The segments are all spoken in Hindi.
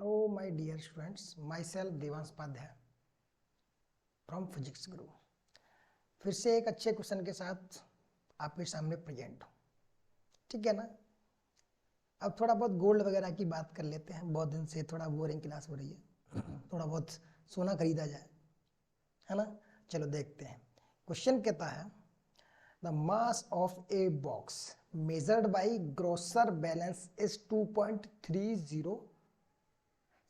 Hello my dear students, myself Devansh Upadhyay from physics Guru. फिर से एक अच्छे क्वेश्चन के साथ आपके सामने प्रेजेंट हूँ, ठीक है ना। अब थोड़ा बहुत गोल्ड वगैरह की बात कर लेते हैं। बहुत दिन से थोड़ा बोरिंग क्लास हो रही है, थोड़ा बहुत सोना खरीदा जाए, है ना। चलो देखते हैं। क्वेश्चन कहता है the mass of a box measured by grocer balance is 2.30।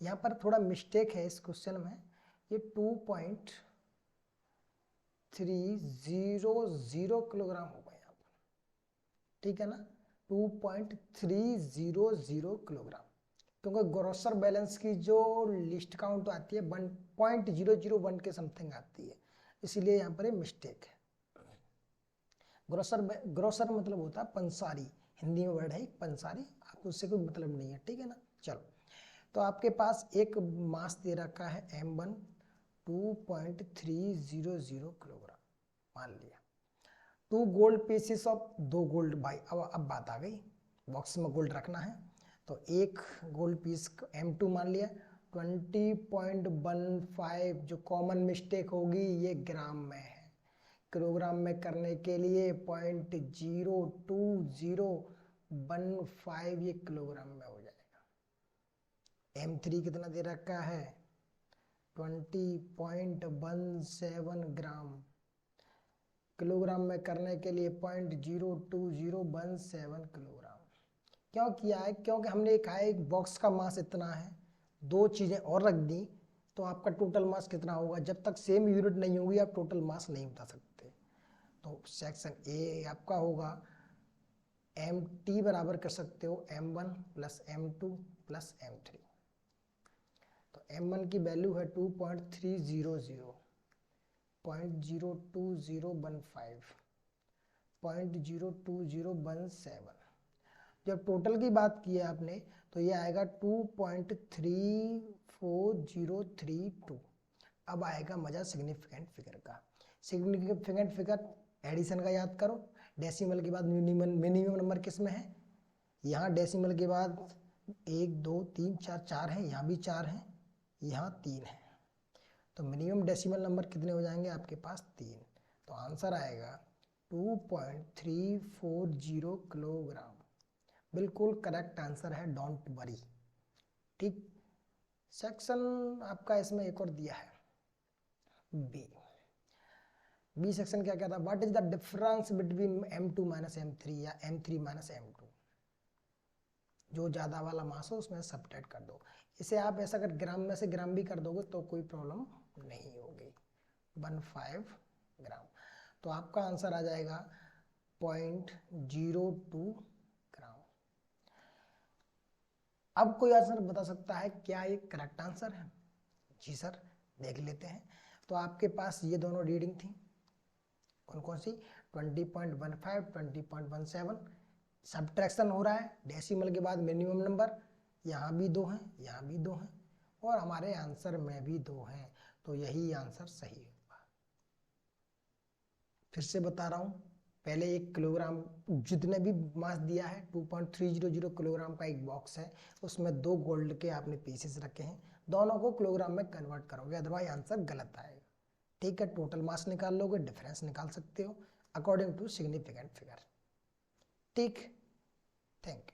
यहाँ पर थोड़ा मिस्टेक है इस क्वेश्चन में, ये 2.300 किलोग्राम होगा यहाँ पर, ठीक है ना। 2.300 किलोग्राम, क्योंकि ग्रोसर बैलेंस की जो लिस्ट काउंट आती है 1.001 के समथिंग आती है, इसीलिए यहाँ पर ये मिस्टेक है। ग्रोसर मतलब होता है पंसारी, हिंदी में वर्ड है पंसारी, आपको उससे कोई मतलब नहीं है, ठीक है ना। चलो, तो आपके पास एक मास दे रखा है M1 2.300 किलोग्राम मान लिया। 2 गोल्ड पीसेस ऑफ 2 गोल्ड भाई, अब बात आ गई, बॉक्स में गोल्ड रखना है तो एक गोल्ड पीस M2 मान लिया। 20.15 जो कॉमन मिस्टेक होगी ये ग्राम में है, किलोग्राम में करने के लिए 0.02015 ये किलोग्राम में हो जाएगा। M3 कितना दे रखा है 20.17 ग्राम, किलोग्राम में करने के लिए 0.02017 किलोग्राम। क्यों किया है? क्योंकि हमने कहा है एक बॉक्स का मास इतना है, दो चीजें और रख दी तो आपका टोटल मास कितना होगा। जब तक सेम यूनिट नहीं होगी आप टोटल मास नहीं बता सकते। तो सेक्शन ए आपका होगा MT बराबर कर सकते हो M1 plus M2 plus M3। तो M1 की वैल्यू है 2.300, 0.02015, 0.02017। जब टोटल की बात की है आपने तो ये आएगा 2.34032। अब आएगा मजा सिग्निफिकेंट फिगर का। सिग्निफिकेंट फिगर एडिशन का याद करो, डेसिमल के बाद मिनिमम नंबर किस में है, यहाँ डेसिमल के बाद 1 2 3 4 4 है, यहाँ भी 4 है, यहाँ 3 है, तो मिनिमम डेसिमल नंबर कितने हो जाएंगे आपके पास 3। तो आंसर आएगा 2.340 किलोग्राम। बिल्कुल करेक्ट आंसर है, डोंट वरी, ठीक। सेक्शन आपका इसमें एक और दिया है बी सेक्शन क्या कहता है, what is the difference between M2 minus M3 या M3 माइनस M2। जो ज्यादा वाला मास हो उसमें सब्ट्रैक्ट कर दो। इसे आप ऐसा अगर ग्राम में से ग्राम भी कर दोगे तो कोई प्रॉब्लम नहीं होगी। 15 ग्राम, तो आपका आंसर आ जाएगा 0.02 ग्राम। अब कोई आंसर बता सकता है क्या ये करेक्ट आंसर है? जी सर, देख लेते हैं। तो आपके पास ये दोनों रीडिंग थी, कौन कौन सी, 20.15 20.17। सब्ट्रैक्शन हो रहा है, डेसिमल के बाद मिनिमम नंबर, यहाँ भी 2 हैं, यहाँ भी 2 हैं, और हमारे आंसर में भी 2 हैं, तो यही आंसर सही होगा। फिर से बता रहा हूँ, पहले 1 किलोग्राम जितने भी मास दिया है 2.300 किलोग्राम का एक बॉक्स है, उसमें 2 गोल्ड के आपने पीसेस रखे हैं, दोनों को किलोग्राम में कन्वर्ट करोगे, अदरवाइज आंसर गलत आएगा, ठीक है। टोटल मास निकाल लोगे, डिफरेंस निकाल सकते हो अकॉर्डिंग टू सिग्निफिकेंट फिगर, ठीक। Thank you.